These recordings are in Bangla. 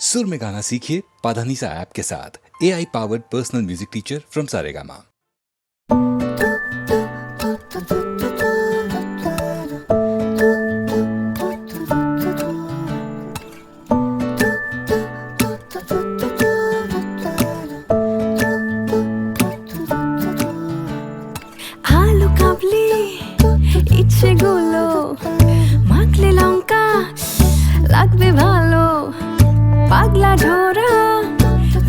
सुर में गाना सीखिए पाधानीसा ऐप के साथ। AI powered personal music teacher from Saregama. আলু কাবলি ইচ্ছে গুলো মাখলে লঙ্কা লাগবে ভালো, পাগলা ঝোরা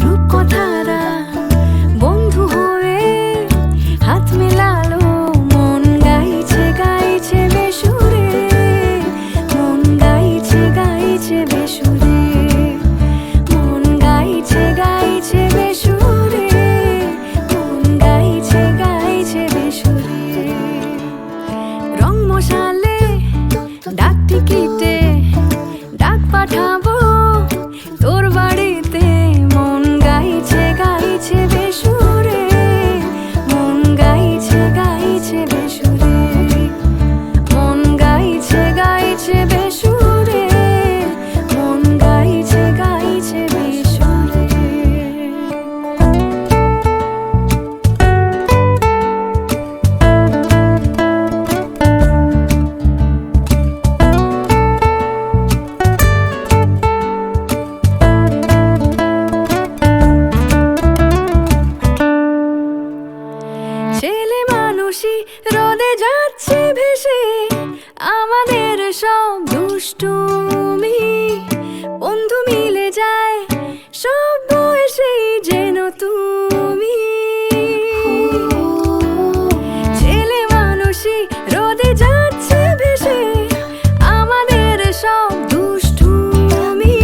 রূপকথারা বন্ধু হয়ে হাত মেলালো। মন গাইছে গাইছে বেসুরে, মন গাইছে গাইছে বেসুরে, মন গাইছে গাইছে বেসুরে, মন গাইছে গাইছে বেসুরে। রং মশালে ডাক টিকিটে ডাক পাঠাবো তোর বাড়িতে। মন গাইছে গাইছে বেসুরে, মন গাইছে গাইছে বেসুরে, মন গাইছে গাইছে বেসুরে, মন গাইছে গাইছে বেসুরে। ছেলে মানুষই রোদে যাচ্ছে ভেসে, আমাদের সব দুষ্টুমি বন্ধু মিলে যায় সব বয়সেই যেন তুমি। ছেলে মানুষই রোদে যাচ্ছে ভেসে, আমাদের সব দুষ্টুমি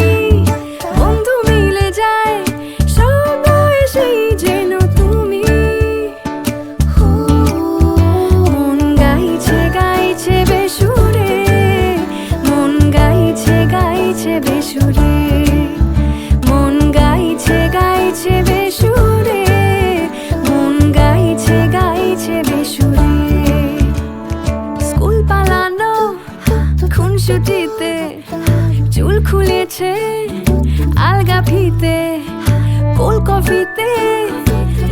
বন্ধু মিলে যায় সব বয়সেই যেন তুমি। মন গাইছে গাইছে বেসুরে, মন গাইছে গাইছে বেসুরে, মন গাইছে গাইছে বেসুরে, মন গাইছে গাইছে বেসুরে। স্কুল পালানো খুনসুটিতে চুল খুলেছে আলগা ফিতে, কোল কফিতে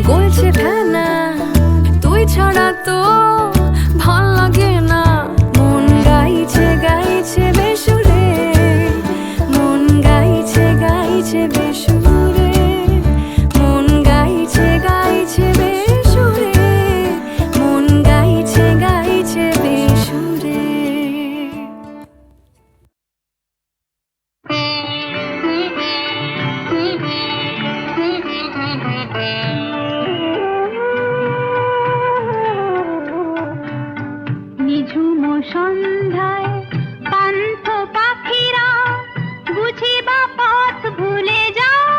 গলছে ফেনা, তুই ছাড়া তো ভাল লাগে না। মন গাইছে গাইছে বেসুরে, মন গাইছে গাইছে বেসুরে, মন গাইছে গাইছে বেসুরে, মন গাইছে গাইছে বেসুরে। নিঝুম সন্ধ্যায় পান্থ পাখিরা বুঝি বা পথ ভুলে যায়।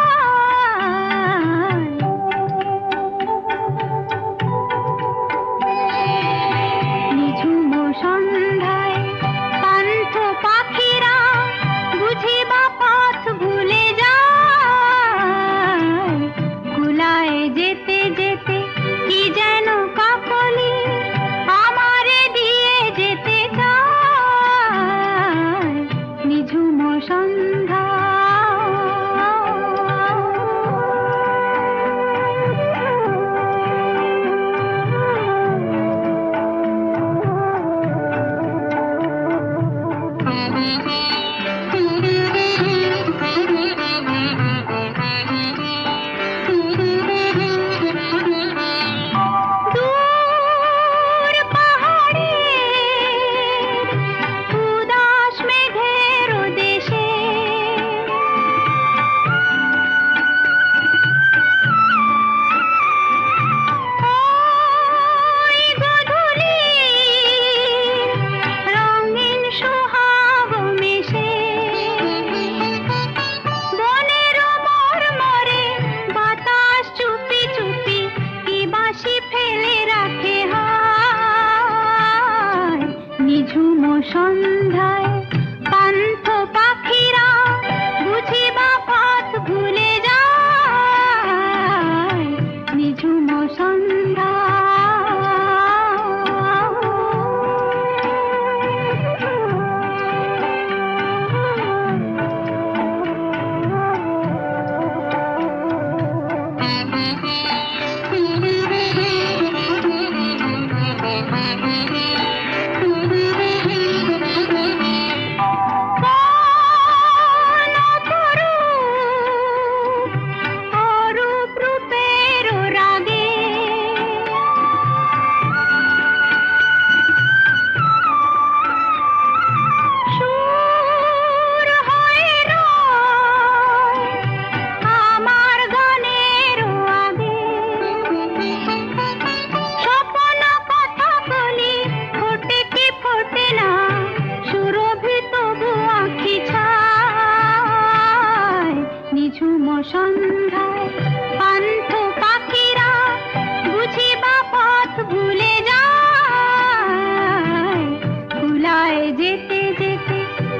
সন্ধ্যায় পান্থ পাখিরা বুঝি বা পথ ভুলে যায়, কুলায় যেতে যেতে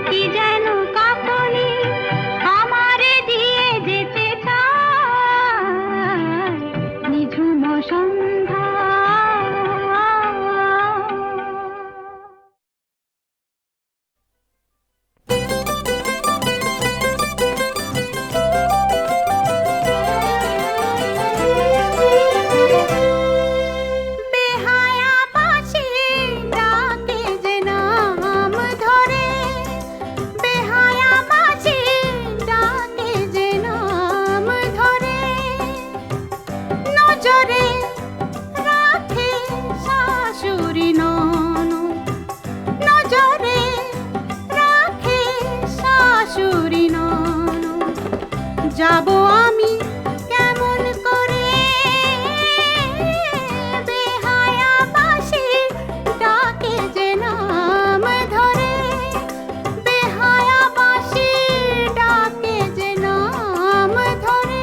কি যেন কাকলি আমারে দিয়ে যেতে চায়, নিঝুম সন্ধ্যা। বেহায়া বাঁশি ডাকে যে নাম ধরে, বেহায়া বাঁশি ডাকে যে নাম ধরে, নজরে রাখে শাশুড়ি ননদ, নজরে রাখে শাশুড়ি ননদ। যাবো আমি কেমন করে, বেহায়া বাঁশি ডাকে যে নাম ধরে, বেহায়া বাঁশি ডাকে যে নাম ধরে।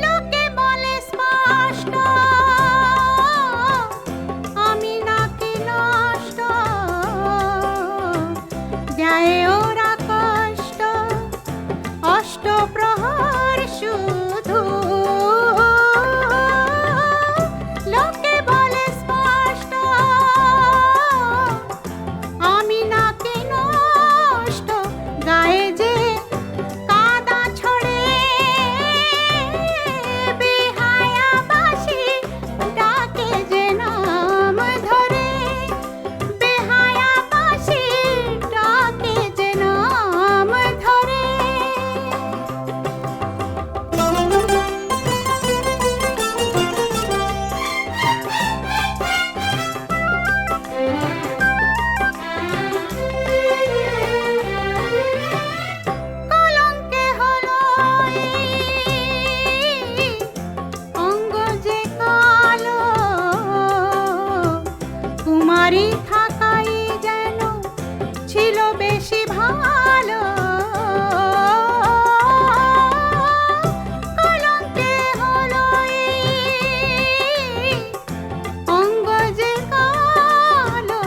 লোকে বলে স্পষ্ট আমি নাকি নষ্ট, দেয় ওরা কষ্ট অষ্টপ্রহর শুধু। লোকে বলে স্পষ্ট আমি নাকি নষ্ট, গায়ে যে কাদা ছড়ে, বেহায়া বাঁশি ডাকে যে নাম ধরে, বেহায়া বাঁশি ডাকে যে নাম ধরে। কলঙ্কে হলো এই অঙ্গ যে কালো, কুমারী থাকাই যেন ছিল বেশি ভালো। কলঙ্কে হলো এই অঙ্গ যে কালো,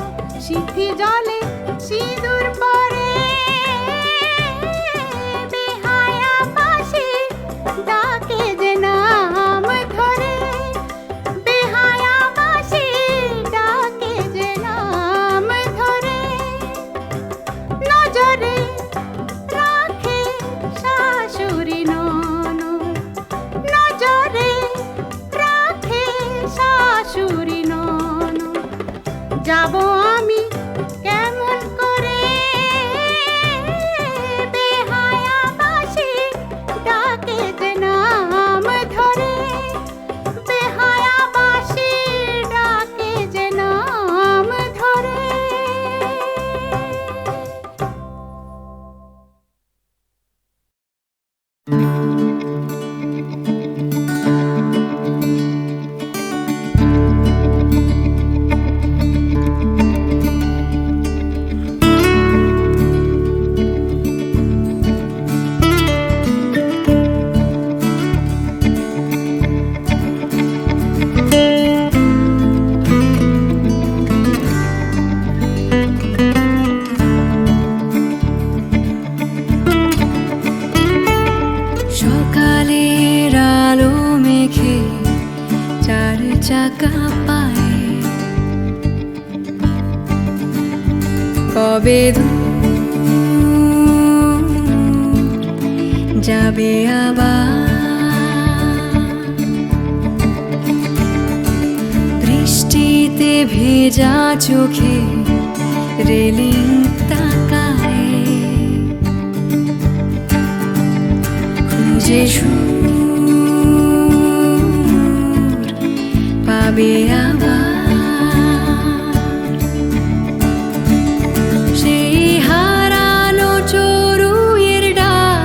সিদ্ধি জলে সিঁদুর পরে, বেহায়া বাঁশি ডাকে যে নাম ধরে, বেহায়া বাঁশি ডাকে যে নাম ধরে, নজরে রাখে শাশুড়ি ননদ, নজরে রাখে শাশুড়ি ননদ। যাবো আমি কেমন করে, বেহায়া বাঁশি ডাকে যে নাম ধরে, বেহায়া বাঁশি ডাকে যে নাম ধরে। সকালের আলো মেঘে চার চাকা পায়ে, কবে দূর যাবে আবার, বৃষ্টিতে ভেজা চোখে রেলিং তাকায়, খুঁজে সুর পাবে আবার, সেই হারানো চড়ুইয়ের ডাক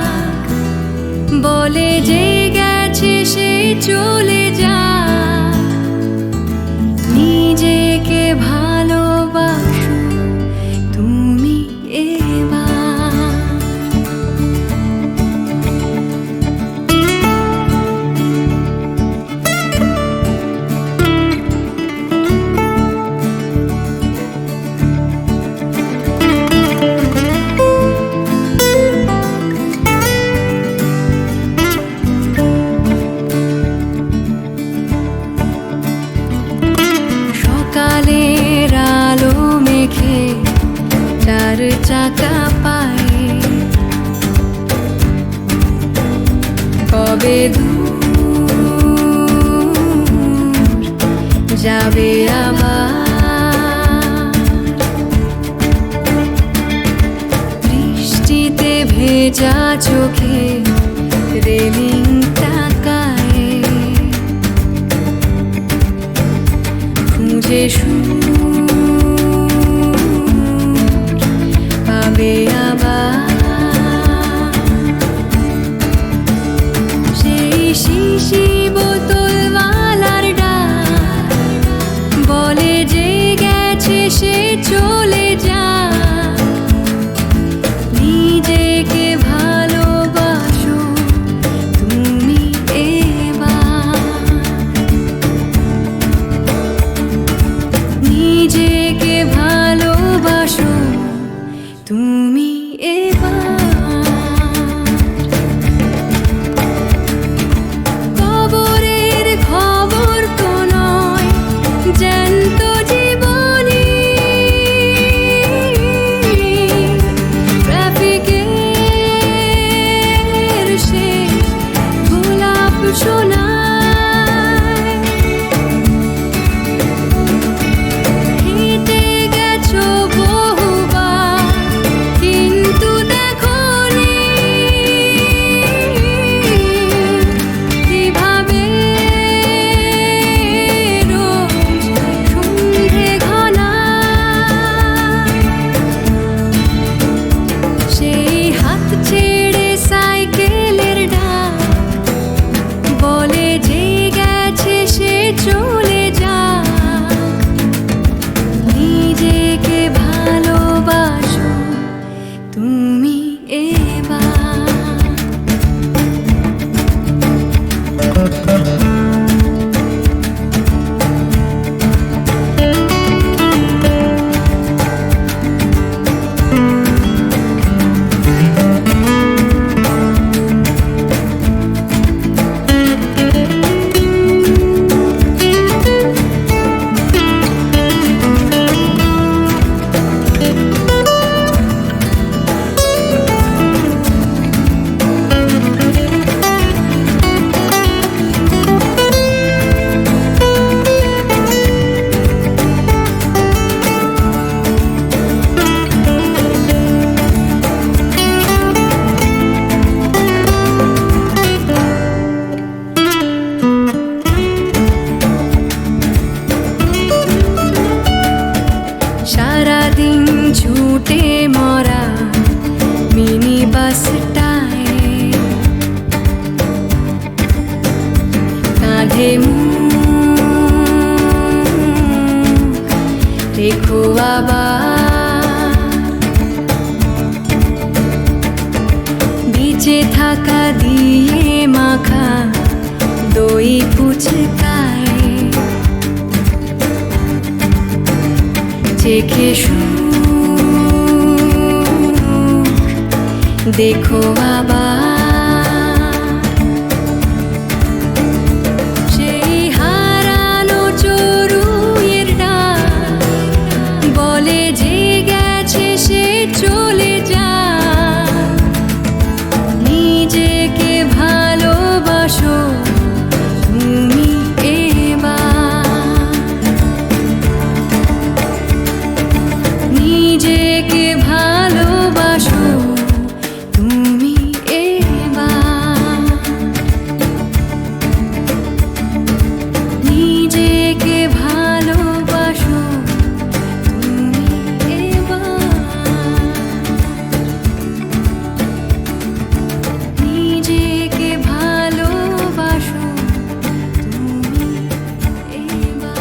যাবে দূর, যাবে আবার বৃষ্টিতে ভেজা চোখে রেলিং তাকায়, খুঁজে সুর পাবে আবার সেই শিশি বোতলওয়ালার ডাক বলে যে গেছে সে চলে যা, নিজেকে ভালোবাসো তুমি এবার, নিজেকে ভালোবাসো তুমি এবার। কবরের খবর তো নয় জ্যান্ত জীবনী, ট্রাফিকের সে গোলাপ শোনায়, হেঁটে গেছো বহুবার কিন্তু দেখোনি কিভাবে রোজ সন্ধে ঘনায়, সেই হাত ছেড়ে সাইকেলের ডাক বলে যে গেছে সে চলে যা, নিজেকে ভালোবাসো তুমি এবার। সারাদিন ছুটে মরা মিনি বাসটায় কাঁধে মুখ রেখো আবার, বিচে থাকা দিয়ে মাখা দই ফুচকায় চেখে সুখ দেখো আবার, সেই হারানো চড়ুইয়ের ডাক বলে যে গেছে সে চলে যা, নিজেকে ভালোবাসো তুমি এবার, নিজেকে ভালোবাসো তুমি এবার, নিজেকে ভালোবাসো তুমি এবার, নিজেকে ভালোবাসো তুমি এবার।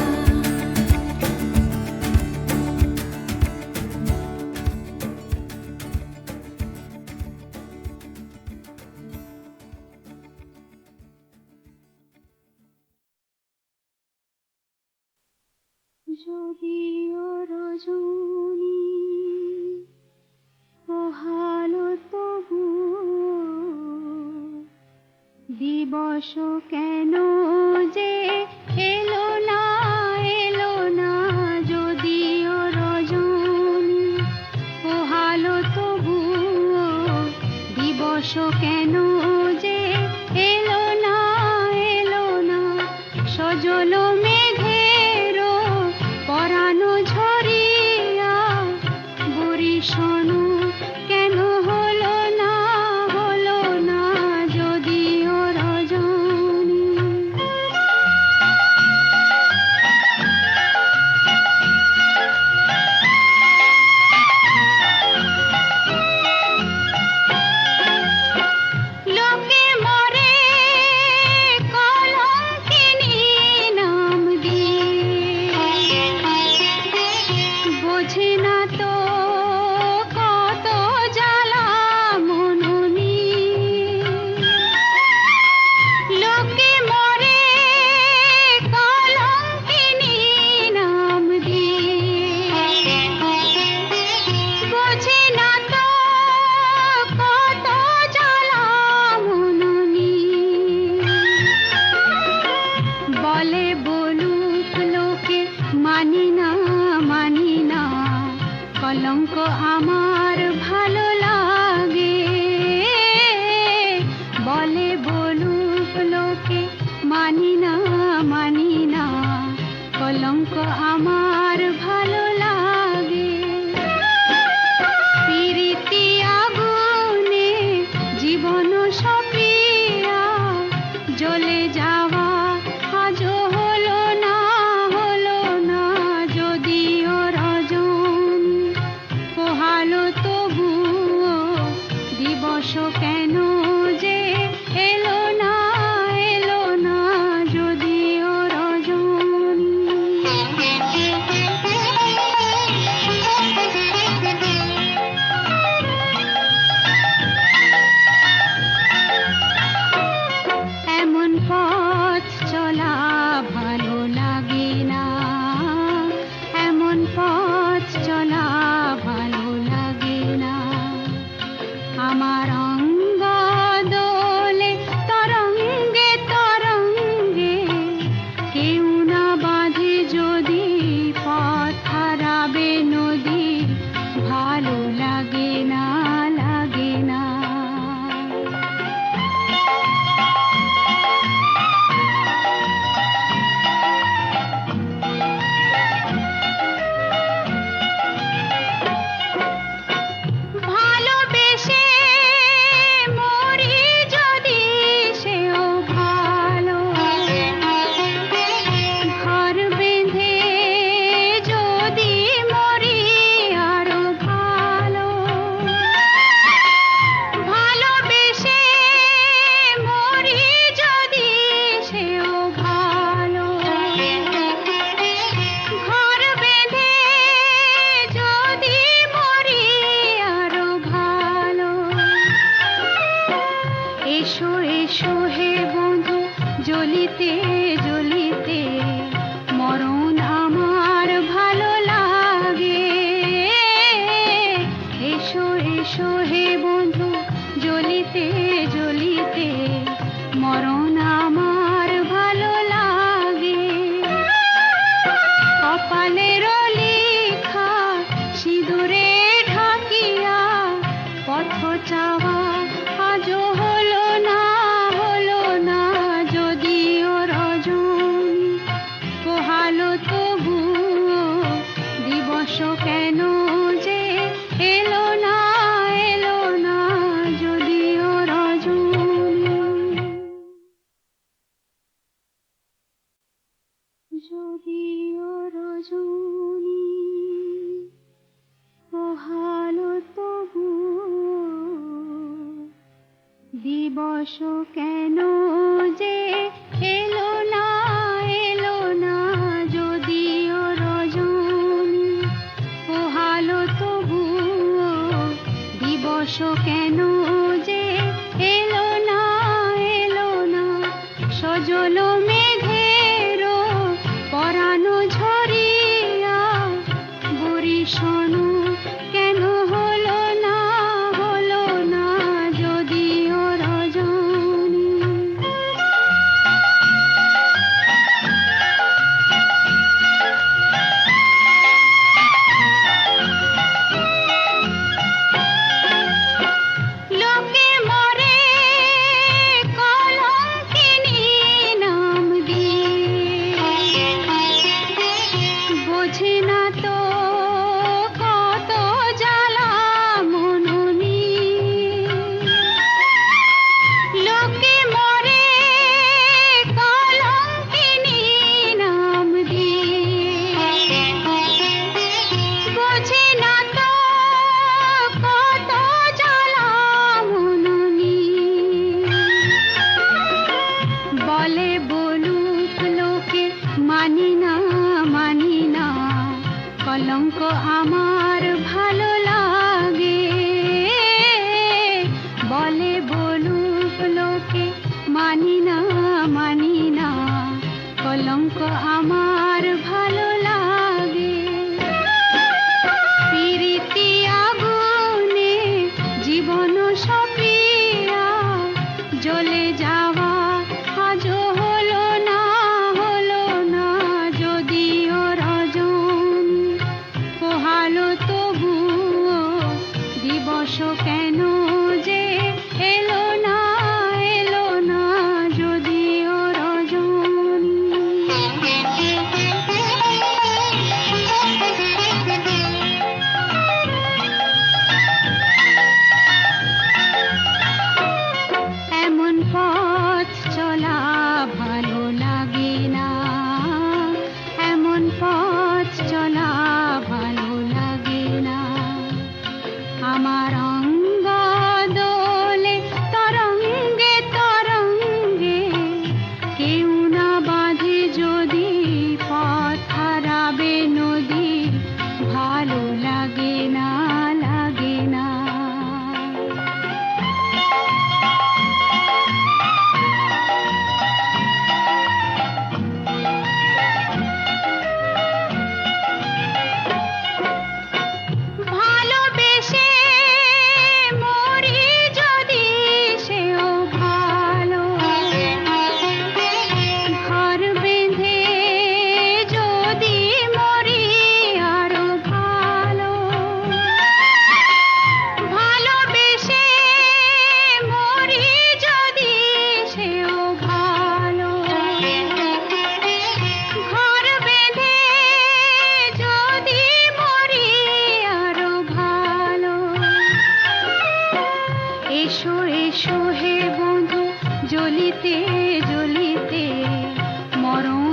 যদিও রজনী পোহালো তবু দিবস কেন যে এলো না এলো না, যদিও রজনী পোহালো তবু দিবস কেন যে এলো না দিবস কেন যে এলো না যদিও রজনী। এমন পথ চলা ভালো লাগে না, এমন পথ চলা ভালো লাগে না। আমার অঙ্গ দোলে তরঙ্গে তরঙ্গে, কেউ না বাঁধে যদি পথ হারাবে নদী, ভালো লাগে না লাগে না। ভালোবেসে মরি যদি সেও ভালো, ঘর বেঁধে যদি মরি আরো ভালো। ভালোবেসে মরি যদি সেও ভালো, ঘর বেঁধে যদি মরি আরো ভালো। এসো এসো হে বন্ধু জ্বলিতে জ্বলিতে, মরণ আমার ভালো লাগে। এসো এসো হে বন্ধু জ্বলিতে জ্বলিতে, মরণ আমার ভালো লাগে। কপালের লেখা সিঁদুরে ঢাকিয়া, পথ চাওয়া আজও হলো না যদিও রজনী। পোহালো তবুও দিবস কেন যে এলো না যদিও রজনী। যদিও রজনী পোহালো তবুও দিবস কেন যে এলো না যদিও রজনী। পোহালো তবুও দিবস কেন যে এলো না সজল মেঘেরও পরানো ঝরিয়া, বরিশন কেন হলো না যদিও রজনী। লোকে মরে কলঙ্কিনী নাম দিয়ে, বোঝে না তো কত জ্বালা মননি। লোকে মরে কলঙ্কিনী নাম দিয়ে, বোঝে না তো কত জ্বালা মননি। বলে বলুক লোকে মানি না কলঙ্ক আমার ভালো লাগে। বলে বলুক লোকে মানি না কলঙ্ক আমার ভালো লাগে। প্রীতি আগুনে জীবন সপিয়া, জ্বলে যাওয়া আজও হলো না যদিও রজনী। পোহালো তবুও দিবস কেন যে এলো না যদিও রজনী। এমন পথ চলা এসো এসো হে বন্ধু জ্বলিতে জ্বলিতে মরণ